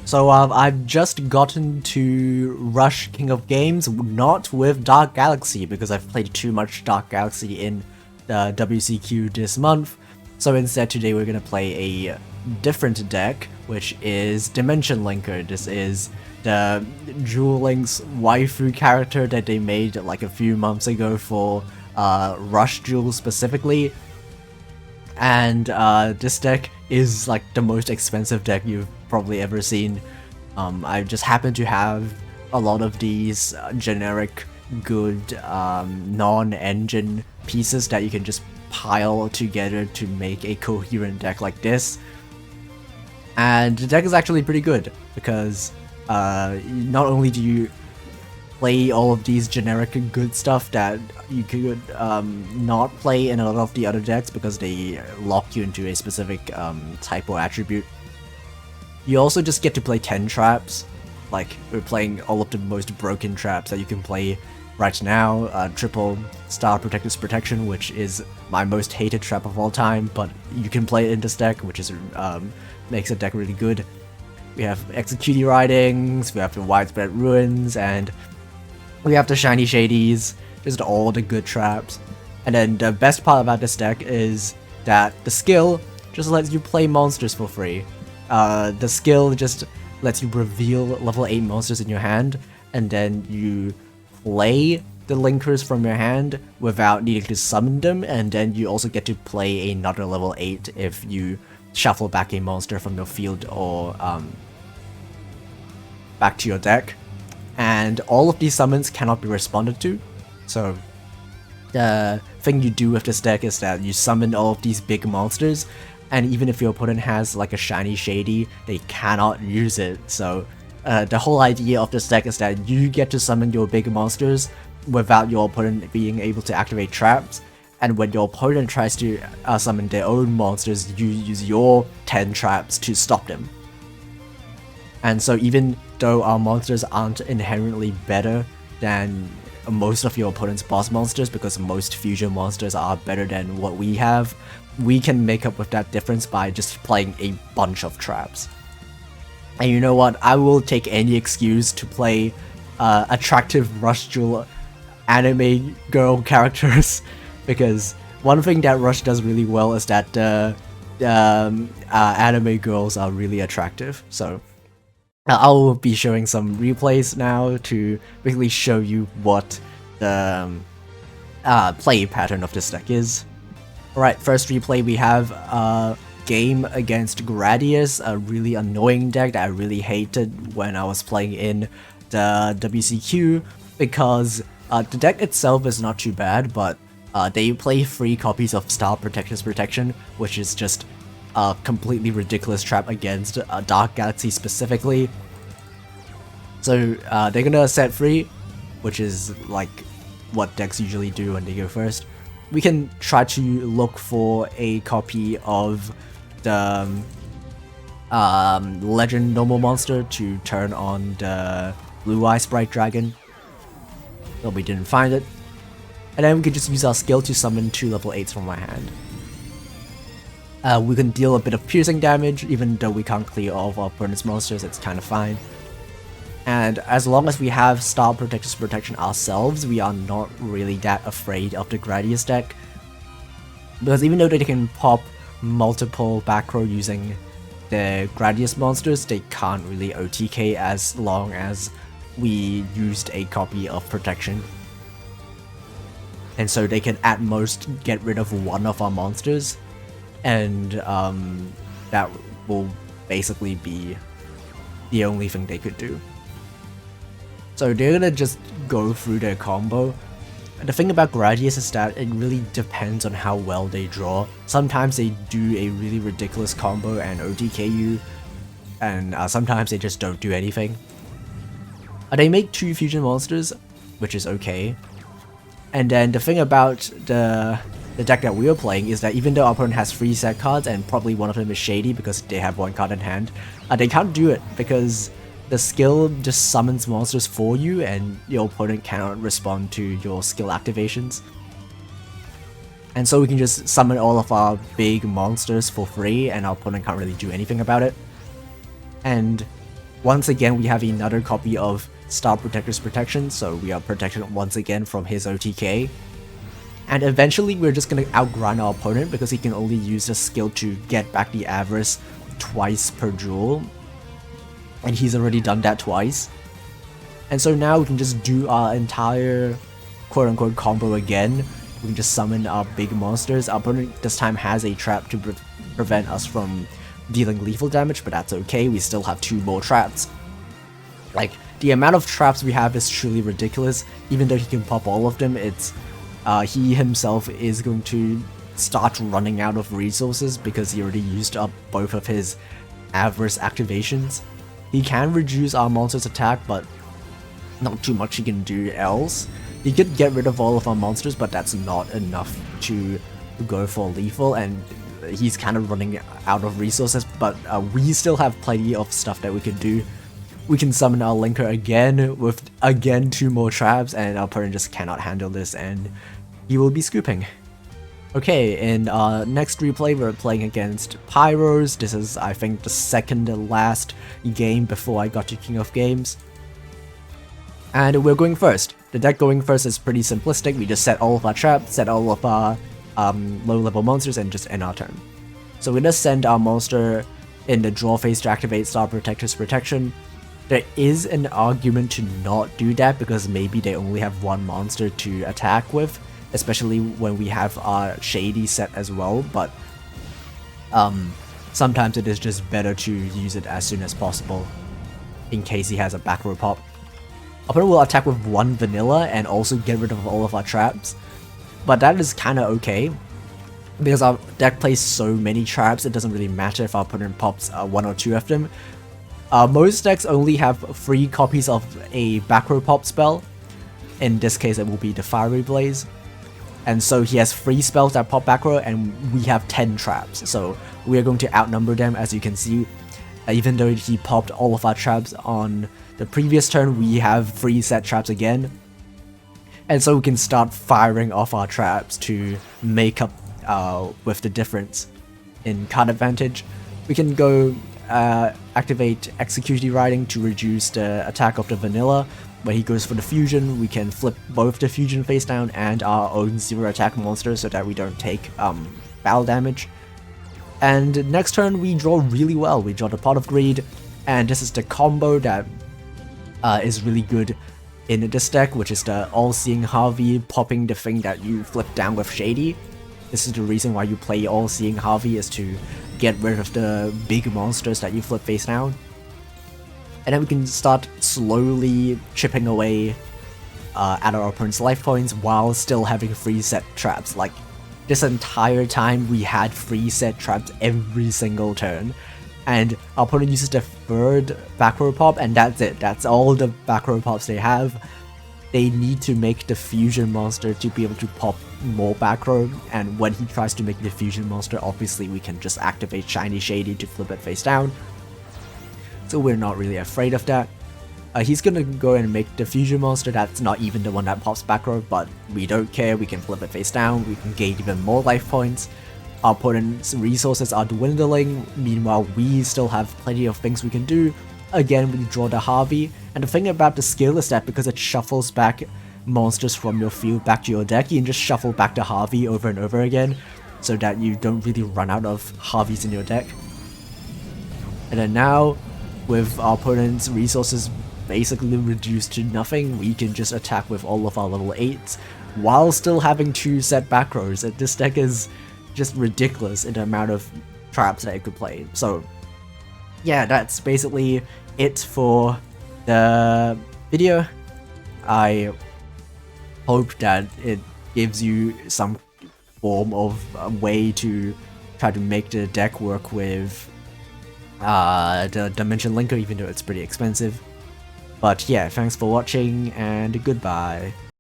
So I've just gotten to Rush King of Games, not with Dark Galaxy, because I've played too much Dark Galaxy in the WCQ this month. So instead today we're going to play a different deck, which is Dimension Linker. This is the Duel Link's waifu character that they made like a few months ago for Rush Duel specifically. And this deck is like the most expensive deck you've probably ever seen. I just happen to have a lot of these generic good non-engine pieces that you can just pile together to make a coherent deck like this. And the deck is actually pretty good because not only do you play all of these generic good stuff that you could not play in a lot of the other decks because they lock you into a specific type or attribute. You also just get to play 10 traps, like we're playing all of the most broken traps that you can play right now. Triple Star Protector's Protection, which is my most hated trap of all time, but you can play it in this deck, which is makes the deck really good. We have Execute Ridings, we have the Widespread Ruins, and we have the Shiny Shadies, just all the good traps. And then the best part about this deck is that the skill just lets you play monsters for free. The skill just lets you reveal level 8 monsters in your hand, and then you play the linkers from your hand without needing to summon them, and then you also get to play another level 8 if you shuffle back a monster from your field or back to your deck. And all of these summons cannot be responded to, so the thing you do with this deck is that you summon all of these big monsters, and even if your opponent has like a Shiny Shady, they cannot use it. So the whole idea of this deck is that you get to summon your big monsters without your opponent being able to activate traps, and when your opponent tries to summon their own monsters, you use your 10 traps to stop them. And so even though our monsters aren't inherently better than most of your opponent's boss monsters, because most fusion monsters are better than what we have, we can make up with that difference by just playing a bunch of traps. And you know what? I will take any excuse to play attractive Rush Duel anime girl characters, because one thing that Rush does really well is that anime girls are really attractive. So I will be showing some replays now to basically show you what the play pattern of this deck is. Alright, first replay we have game against Gradius, a really annoying deck that I really hated when I was playing in the WCQ, because the deck itself is not too bad, but they play 3 copies of Star Protector's Protection, which is just a completely ridiculous trap against Dark Galaxy specifically. So they're gonna set free, which is like what decks usually do when they go first. We can try to look for a copy of the Legend Normal Monster to turn on the Blue Eye Sprite Dragon, but we didn't find it. And then we can just use our skill to summon 2 level 8s from our hand. We can deal a bit of piercing damage, even though we can't clear all of our opponent's monsters, it's kind of fine. And as long as we have Star Protector's Protection ourselves, we are not really that afraid of the Gradius deck. Because even though they can pop multiple back row using the Gradius monsters, they can't really OTK as long as we used a copy of Protection. And so they can at most get rid of one of our monsters, and that will basically be the only thing they could do. So they're gonna just go through their combo. The thing about Gradius is that it really depends on how well they draw. Sometimes they do a really ridiculous combo and OTK you, and sometimes they just don't do anything. They make 2 fusion monsters, which is okay. And then the thing about the deck that we were playing is that even though our opponent has 3 set cards and probably one of them is shady because they have 1 card in hand, they can't do it because the skill just summons monsters for you and your opponent cannot respond to your skill activations. And so we can just summon all of our big monsters for free and our opponent can't really do anything about it. And Once again, we have another copy of Star Protector's Protection, so we are protected once again from his OTK. And eventually we're just gonna outgrind our opponent because he can only use the skill to get back the Avarice twice per duel. And he's already done that twice. And so now we can just do our entire quote-unquote combo again. We can just summon our big monsters. Our opponent this time has a trap to prevent us from dealing lethal damage, but that's okay, we still have 2 more traps. Like, the amount of traps we have is truly ridiculous. Even though he can pop all of them, it's he himself is going to start running out of resources because he already used up both of his Avarice activations. He can reduce our monster's attack, but not too much he can do else. He could get rid of all of our monsters, but that's not enough to go for lethal, and he's kind of running out of resources, but we still have plenty of stuff that we can do. We can summon our linker again with, again, 2 more traps, and our opponent just cannot handle this, and he will be scooping. Okay, in our next replay, we're playing against Pyros. This is, I think, the second to last game before I got to King of Games. And we're going first. The deck going first is pretty simplistic. We just set all of our traps, set all of our low-level monsters, and just end our turn. So we're gonna send our monster in the draw phase to activate Star Protector's Protection. There is an argument to not do that because maybe they only have 1 monster to attack with, especially when we have our Shady set as well, but sometimes it is just better to use it as soon as possible in case he has a back row pop. Opponent will attack with 1 vanilla and also get rid of all of our traps, but that is kinda okay because our deck plays so many traps, it doesn't really matter if our opponent pops 1 or 2 of them. Most decks only have 3 copies of a back row pop spell. In this case it will be the Fiery Blaze. And so he has 3 spells that pop back row and we have 10 traps. So we are going to outnumber them, as you can see. Even though he popped all of our traps on the previous turn, we have 3 set traps again. And so we can start firing off our traps to make up with the difference in card advantage. We can go activate Executive Riding to reduce the attack of the vanilla. When he goes for the fusion, we can flip both the fusion face down and our own 0 attack monster so that we don't take battle damage. And next turn we draw really well. We draw the Pot of Greed, and this is the combo that is really good in this deck, which is the All-Seeing Harvey popping the thing that you flip down with Shady. This is the reason why you play All-Seeing Harvey, is to get rid of the big monsters that you flip face down. And then we can start slowly chipping away at our opponent's life points while still having 3 set traps. Like, this entire time we had 3 set traps every single turn. And our opponent uses the 3rd back row pop, and that's it. That's all the back row pops they have. They need to make the fusion monster to be able to pop more back row, and when he tries to make the fusion monster, obviously we can just activate Shiny Shady to flip it face down. So we're not really afraid of that. He's gonna go and make the fusion monster that's not even the one that pops back row, but we don't care, we can flip it face down, we can gain even more life points. Our opponent's resources are dwindling, meanwhile we still have plenty of things we can do. Again, we draw the Harvey, and the thing about the skill is that because it shuffles back monsters from your field back to your deck, you can just shuffle back the Harvey over and over again, so that you don't really run out of Harveys in your deck. And then now, with our opponent's resources basically reduced to nothing, we can just attack with all of our level 8s, while still having 2 set back rows. And this deck is just ridiculous in the amount of traps that it could play. So yeah, that's basically it for the video. I hope that it gives you some form of way to try to make the deck work with the Dimension Linker, even though it's pretty expensive. But yeah, thanks for watching, and goodbye.